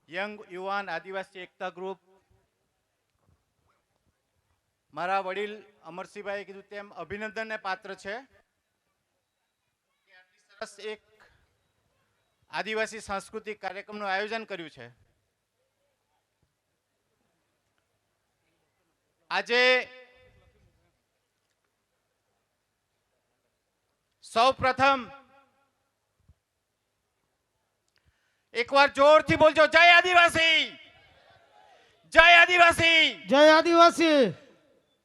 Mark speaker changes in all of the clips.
Speaker 1: Young યુવાન આદિવાસી એકતા group મારા વડીલ અમરસિંહભાઈએ કીધું તેમ અભિનંદનને પાત્ર છે કે આટલી સરસ એક આદિવાસી સાંસ્કૃતિક કાર્યક્રમનું આયોજન કર્યું છે। આજે સૌ પ્રથમ એકવાર જોરથી બોલજો, જય આદિવાસી, જય આદિવાસી,
Speaker 2: જય આદિવાસી।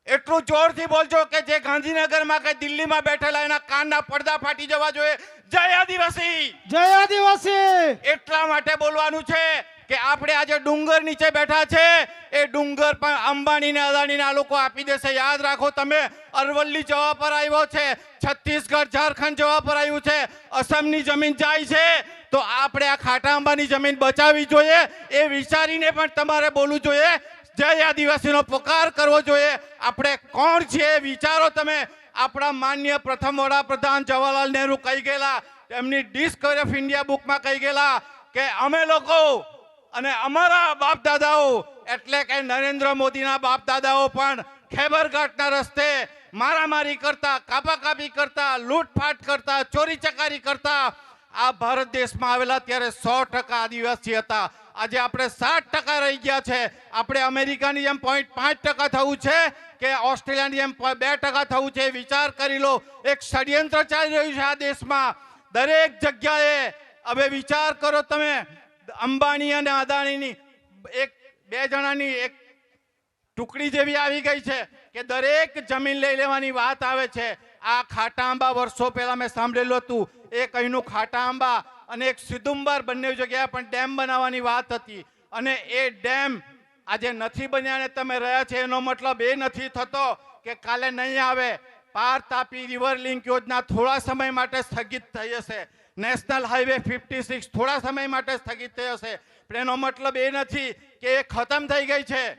Speaker 1: એટલું જોરથી બોલજો કે જે ગાંધીનગરમાં કે દિલ્હીમાં બેઠેલા એના કાનના પડદા ફાટી જવા જોઈએ। જય આદિવાસી,
Speaker 2: જય આદિવાસી।
Speaker 1: એટલા માટે બોલવાનું છે કે આપણે આજે ડુંગર નીચે બેઠા છે, એ ડુંગર પણ અંબાણી ને અદાણી ના લોકો આપી દેશે। યાદ રાખો, તમે અરવલ્લી જવા પર આવ્યો છે, છત્તીસગઢ ઝારખંડ જવા પર આવ્યું છે, અસમની જમીન જાય છે, તો આપણે આ ખાટા આંબાની જમીન બચાવવી જોઈએ। એ વિચારીને પણ તમારે બોલવું જોઈએ, જય આદિવાસીનો પોકાર કરવો જોઈએ। આપણે કોણ છીએ વિચારો તમે। આપણા માન્ય પ્રથમ વડાપ્રધાન જવાહરલાલ નહેરુ કહી ગયેલા, એમની ડિસ્કવરી ઓફ ઇન્ડિયા બુકમાં કહી ગયેલા કે અમે લોકો અને અમારા બાપ દાદાઓ એટલે કે નરેન્દ્ર મોદીના બાપ દાદાઓ પણ ખેબરઘાટના રસ્તે મારામારી કરતા, કાપાકાપી કરતા, લૂંટફાટ કરતા, ચોરી ચકારી કરતા આ ભારત દેશમાં આવેલા ત્યારે 100% આદિવાસી હતા। આજે આપણે 60% રહી ગયા છે। આપણે અમેરિકાની જેમ 0.5% થવું છે કે ઓસ્ટ્રેલિયાની જેમ 2% થવું છે? વિચાર કરી લો। એક ષડયંત્ર ચાલી રહ્યું છે આ દેશમાં દરેક જગ્યાએ। હવે વિચાર કરો તમે, અંબાણી અને અદાણીની બે જણાની એક ટુકડી જેવી આવી ગઈ છે કે દરેક જમીન લઈ લેવાની વાત આવે છે। આ ખાટા આંબા વર્ષો પહેલા મેં સાંભળેલું હતું, એક અહીંનું ખાટા આંબા અને એક સિદુંબર બંને જગ્યાએ પણ ડેમ બનાવવાની વાત હતી, અને એ ડેમ આજે નથી બન્યા અને તમે રહ્યા છે, એનો મતલબ એ નથી થતો કે કાલે નહીં આવે। પાર તાપી રિવર લિંક યોજના થોડા સમય માટે સ્થગિત થઈ જશે, નેશનલ હાઈવે 56 થોડા સમય માટે સ્થગિત થઈ જશે, પણ એનો મતલબ એ નથી કે એ ખતમ થઈ ગઈ છે।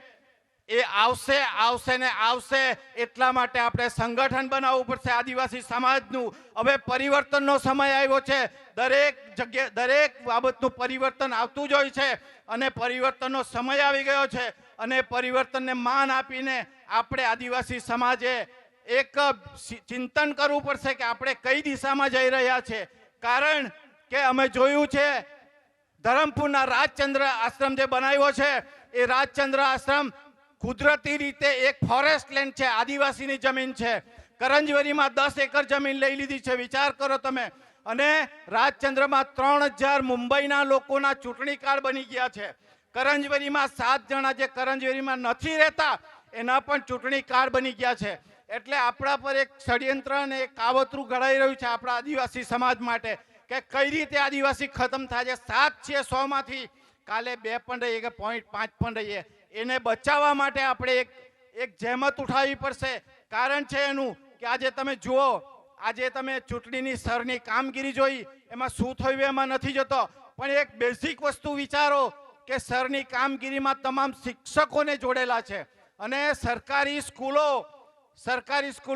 Speaker 1: એ આવશે, આવશે ને આવશે। એટલા માટે આપણે સંગઠન બનાવવું પડશે આદિવાસી સમાજનું। હવે પરિવર્તનનો સમય આવ્યો છે, દરેક જગ્યાએ દરેક બાબતનું પરિવર્તન આવતું જ હોય છે, અને પરિવર્તનનો સમય આવી ગયો છે, અને પરિવર્તનને માન આપીને આપણે આદિવાસી સમાજે એક ચિંતન કરવું પડશે કે આપણે કઈ દિશામાં જઈ રહ્યા છે। કારણ કે અમે જોયું છે ધરમપુરના રાજચંદ્ર આશ્રમ જે બનાવ્યો છે, એ રાજચંદ્ર આશ્રમ કુદરતી રીતે એક ફોરેસ્ટ લેન્ડ છે, આદિવાસીની જમીન છે। કરંજવરીમાં 10 એકર જમીન લઈ લીધી છે, વિચાર કરો તમે। અને રાજચંદ્રમાં 3000 મુંબઈના લોકોના ચૂંટણી કાર્ડ બની ગયા છે। કરંજવરીમાં 7 જણા જે કરંજવરીમાં નથી રહેતા એના પણ ચૂંટણી કાર્ડ બની ગયા છે। એટલે આપણા પર એક ષડયંત્ર અને એક કાવતરું ઘડાઈ રહ્યું છે આપણા આદિવાસી સમાજ માટે કે કઈ રીતે આદિવાસી ખતમ થાય છે। 7 છે 100 માંથી, કાલે 2 પણ રહીએ કે 0.5 પણ રહીએ, એને બચાવવા માટે આપણે એક જહેમત ઉઠાવવી પડશે। કારણ છે એનું કે આજે તમે જુઓ, આજે તમે ચૂંટણીની સ્તરની કામગીરી જોઈ, એમાં શું થયું એમાં નથી જતો, પણ એક બેઝિક વસ્તુ વિચારો કે સ્તરની કામગીરીમાં તમામ શિક્ષકોને જોડેલા છે, અને સરકારી સ્કૂલો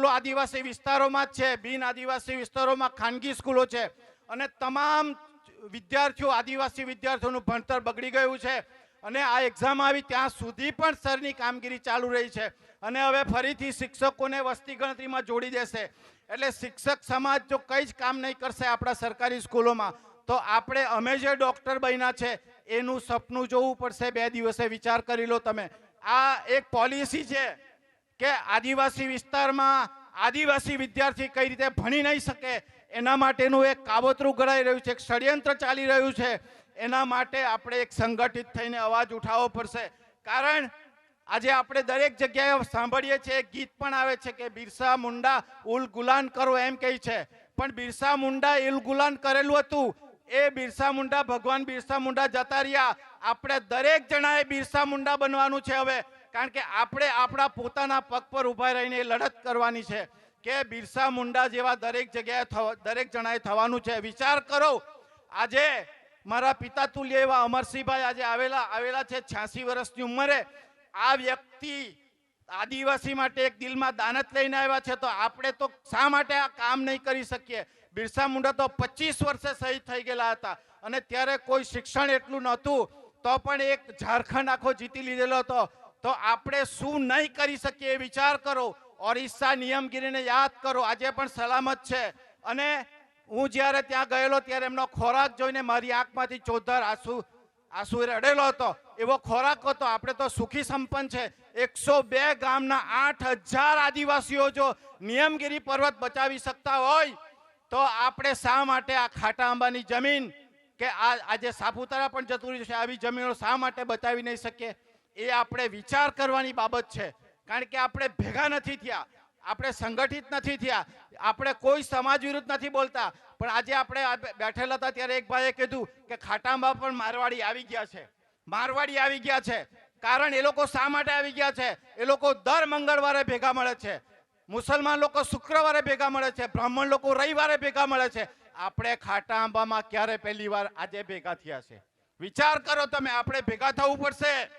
Speaker 1: આદિવાસી વિસ્તારોમાં જ છે, બિન આદિવાસી વિસ્તારોમાં ખાનગી સ્કૂલો છે, અને તમામ વિદ્યાર્થીઓ આદિવાસી વિદ્યાર્થીઓનું ભણતર બગડી ગયું છે, અને આ એક્ઝામ આવી ત્યાં સુધી પણ સ્તરની કામગીરી ચાલુ રહી છે, અને હવે ફરીથી શિક્ષકોને વસ્તી ગણતરીમાં જોડી દેશે। એટલે શિક્ષક સમાજ જો કંઈ જ કામ નહીં કરશે આપણા સરકારી સ્કૂલોમાં, તો અમે જે ડૉક્ટર બન્યા છે એનું સપનું જોવું પડશે 2 દિવસે। વિચાર કરી લો તમે। આ એક પોલિસી છે કે આદિવાસી વિસ્તારમાં આદિવાસી વિદ્યાર્થી કઈ રીતે ભણી નહીં શકે, એના માટેનું એક કાવતરું ઘડાઈ રહ્યું છે, એક ષડયંત્ર ચાલી રહ્યું છે। એના માટે આપણે એક સંગઠિત થઈને અવાજ ઉઠાવવો પડશે। કારણ આજે આપણે દરેક જગ્યાએ સાંભળીએ છીએ, એક ગીત પણ આવે છે કે બિરસા મુંડા ઉલ ગુલાન કરો એમ કહે છે, પણ બિરસા મુંડા ઉલ ગુલાન કરેલું હતું, એ બિરસા મુંડા, ભગવાન બિરસા મુંડા જતા રહ્યા। આપણે દરેક જણાએ બિરસા મુંડા બનવાનું છે હવે, કારણ કે આપણે આપણા પોતાના પગ પર ઊભા રહીને લડત કરવાની છે કે બિરસા મુંડા જેવા દરેક જગ્યાએ દરેક જણાએ થવાનું છે। વિચાર કરો, આજે મારા પિતા તુલ્ય એવા અમરસિંહભાઈ આજે આવેલા છે 86 વર્ષની ઉંમરે। આ વ્યક્તિ આદિવાસી માટે એક દિલમાં દાનત લઈને આવ્યા છે, તો આપણે તો શા માટે આ કામ નહીં કરી શકીએ? બિરસા મુંડા તો 25 વર્ષે શહીદ થઈ ગયેલા હતા, અને ત્યારે કોઈ શિક્ષણ એટલું નહોતું, તો પણ એક ઝારખંડ આખો જીતી લીધેલો હતો. તો આપણે શું નહીં કરી શકીએ એ વિચાર કરો. ઓરિસ્સા નિયમગીરીને યાદ કરો, આજે પણ સલામત છે. અને હું જ્યારે ત્યાં ગયેલો ત્યારે એમનો ખોરાક જોઈને મારી આંખમાંથી ચોધર આંસુ રડેલો હતો. એવો ખોરાક હતો. આપણે તો સુખી સંપન્ન છે. 102 ગામના 8000 આદિવાસીઓ જો નિયમગીરી પર્વત બચાવી શકતા હોય તો આપણે શા માટે આ ખાટા આંબાની જમીન કે આજે સાપુતારા પણ જતું રહ્યું છે, આવી જમીનો શા માટે બચાવી નહીં શકીએ? એ આપણે વિચાર કરવાની બાબત છે. કારણ કે આપણે ભેગા નથી થયા, આપણે સંગઠિત નથી થયા, આપણે કોઈ સમાજ વિરુદ્ધ નથી બોલતા. પણ આજે આપણે બેઠેલા હતા ત્યારે એક ભાઈએ કીધું કે ખાટાંબા પણ મારવાડી આવી ગયા છે, મારવાડી આવી ગયા છે. કારણ એ લોકો શા માટે આવી ગયા છે? એ લોકો દર મંગળવારે ભેગા મળે છે, મુસલમાન લોકો શુક્રવારે ભેગા મળે છે, બ્રાહ્મણ લોકો રવિવારે ભેગા મળે છે. આપણે ખાટા આંબામાં ક્યારે પહેલી વાર આજે ભેગા થયા છે? વિચાર કરો તમે. આપણે ભેગા થવું પડશે,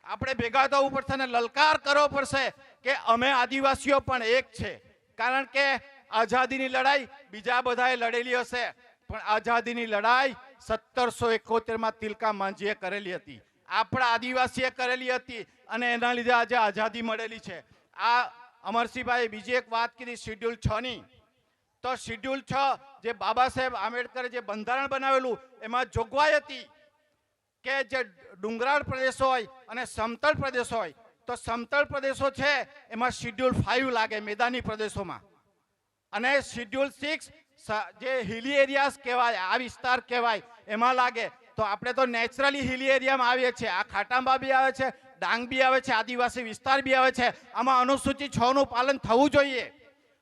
Speaker 1: આપણે ભેગા થવું પડશે અને લલકાર કરવો પડશે કે અમે આદિવાસીઓ પણ એક છે. કારણ કે આઝાદીની લડાઈ બીજા બધાએ લડેલી હશે, પણ આઝાદીની લડાઈ 1771માં તિલકા માંઝીએ કરેલી હતી, આપણા આદિવાસીએ કરેલી હતી અને એના લીધે આજે આઝાદી મળેલી છે. આ અમરસિંહભાઈ બીજી એક વાત કીધી શિડ્યુલ 6 ની. તો શિડ્યુલ 6 જે બાબા સાહેબ આંબેડકરે જે બંધારણ બનાવેલું એમાં જોગવાઈ હતી કે જે ડુંગરાળ પ્રદેશો હોય અને સમતળ પ્રદેશો હોય, તો સમતળ પ્રદેશો છે એમાં શિડ્યુલ 5 લાગે મેદાની પ્રદેશોમાં, અને શિડ્યુલ 6 જે હિલી એરિયાઝ કહેવાય, આ વિસ્તાર કહેવાય, એમાં લાગે. તો આપણે તો નેચરલી હિલી એરિયામાં આવીએ છીએ. આ ખાટાંબા બી આવે છે, ડાંગ બી આવે છે, આદિવાસી વિસ્તાર બી આવે છે. આમાં અનુસૂચિ 6 નું પાલન થવું જોઈએ,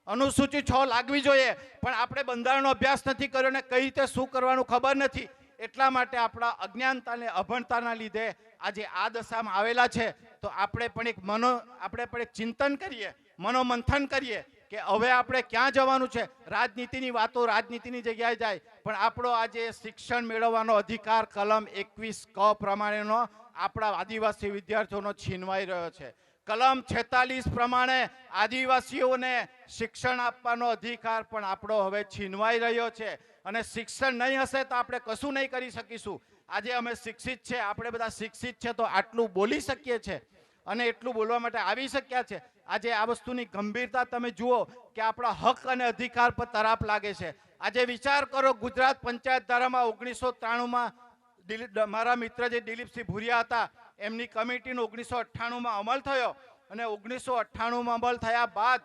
Speaker 1: અનુસૂચિ 6 લાગવી જોઈએ. પણ આપણે બંધારણનો અભ્યાસ નથી કર્યો ને કઈ રીતે શું કરવાનું ખબર નથી. એટલા માટે આપણા અજ્ઞાનતા અને અભણતાના લીધે આજે આ દશામાં આવેલા છે. તો આપણે પણ એક ચિંતન કરીએ, મનોમંથન કરીએ કે હવે આપણે ક્યાં જવાનું છે. રાજનીતિની વાતો રાજનીતિની જગ્યાએ જાય, પણ આપણો આજે શિક્ષણ મેળવવાનો અધિકાર કલમ 21 ક પ્રમાણેનો આપણા આદિવાસી વિદ્યાર્થીઓનો છીનવાઈ રહ્યો છે. કલમ 46 પ્રમાણે આદિવાસીઓને શિક્ષણ આપવાનો અધિકાર પણ આપણો હવે છીનવાઈ રહ્યો છે. અને શિક્ષણ નહીં હશે તો આપણે કશું નહીં કરી શકીશું. આજે અમે શિક્ષિત છે, આપણે બધા શિક્ષિત છે તો આટલું બોલી શકીએ છીએ અને એટલું બોલવા માટે આવી શક્યા છે. આજે આ વસ્તુની ગંભીરતા તમે જુઓ કે આપણા હક અને અધિકાર પર તરાપ લાગે છે. આજે વિચાર કરો, ગુજરાત પંચાયત ધારામાં 1993માં મારા મિત્ર જે દિલીપસિંહ ભુરિયા હતા એમની કમિટીનો 1998માં અમલ થયો, અને 1998માં અમલ થયા બાદ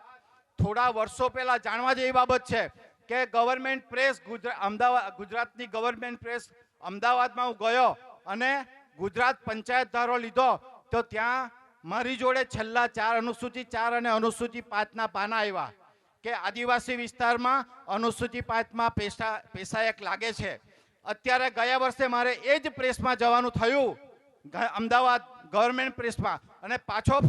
Speaker 1: થોડા વર્ષો પહેલા જાણવા જેવી બાબત છે કે ગવર્મેન્ટ પ્રેસ ગુજરાતની ગવર્મેન્ટ પ્રેસ અમદાવાદમાં હું ગયો અને ગુજરાત પંચાયત ધારો લીધો, તો ત્યાં મારી જોડે છેલ્લા 4 અનુસૂચિ 4 અને અનુસૂચિ 5ના પાના આવ્યા કે આદિવાસી વિસ્તારમાં અનુસૂચિ 5માં પેશાયક લાગે છે. અત્યારે ગયા વર્ષે મારે એ જ પ્રેસમાં જવાનું થયું, અમદાવાદ ગવર્મેન્ટ પ્રેસમાં, અને પાછો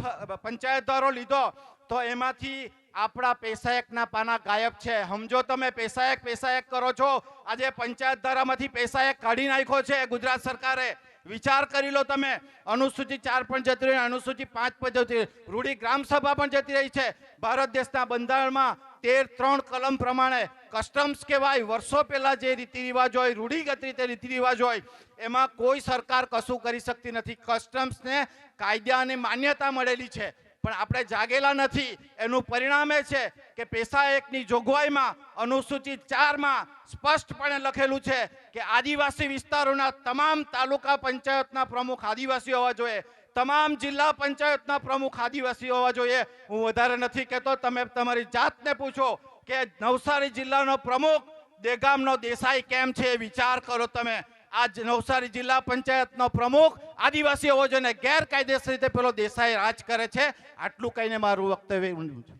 Speaker 1: પંચાયત ધારો લીધો તો એમાંથી આપણા પેશાયકના પાના ગાયબ છે. સમજો તમે, પેશાયક કરો છો. આજે પંચાયત ધારામાંથી પેશાયક કાઢી નાખ્યો છે ગુજરાત સરકારે. વિચાર કરી લો તમે. અનુસૂચિ 4 પણ જતી રહી, અનુસૂચિ 5 પણ જતી રહી, રૂઢી ગ્રામ સભા પણ જતી રહી છે. ભારત દેશના બંધારણમાં 13(3) કલમ પ્રમાણે કસ્ટમ્સ કહેવાય, વર્ષો પહેલા જે રીતિ રિવાજ હોય, રૂઢિગત રીતે રીતિ રિવાજ હોય, એમાં કોઈ સરકાર કશું કરી શકતી નથી. કસ્ટમ્સને કાયદાની માન્યતા મળેલી છે, પણ આપણે જાગેલા નથી. એનું પરિણામ એ છે કે પેશાયકની જોગવાઈમાં અનુસૂચિ 4માં સ્પષ્ટપણે લખેલું છે કે આદિવાસી વિસ્તારોના તમામ તાલુકા પંચાયતના પ્રમુખ આદિવાસી હોવા જોઈએ, તમામ જિલ્લા પંચાયતના પ્રમુખ આદિવાસી હોવા જોઈએ. હું વધારે નથી કહેતો, તમે તમારી જાતને પૂછો કે નવસારી જિલ્લાનો પ્રમુખ દેગામનો દેસાઈ કેમ છે, વિચાર કરો તમે. આજ નવસારી જિલ્લા પંચાયતનો પ્રમુખ આદિવાસી હોવો જોઈએ, ગેરકાયદેસર રીતે પેલો દેસાઈ રાજ કરે છે. આટલું કહીને મારું વક્તવ્ય ઊંડું છે.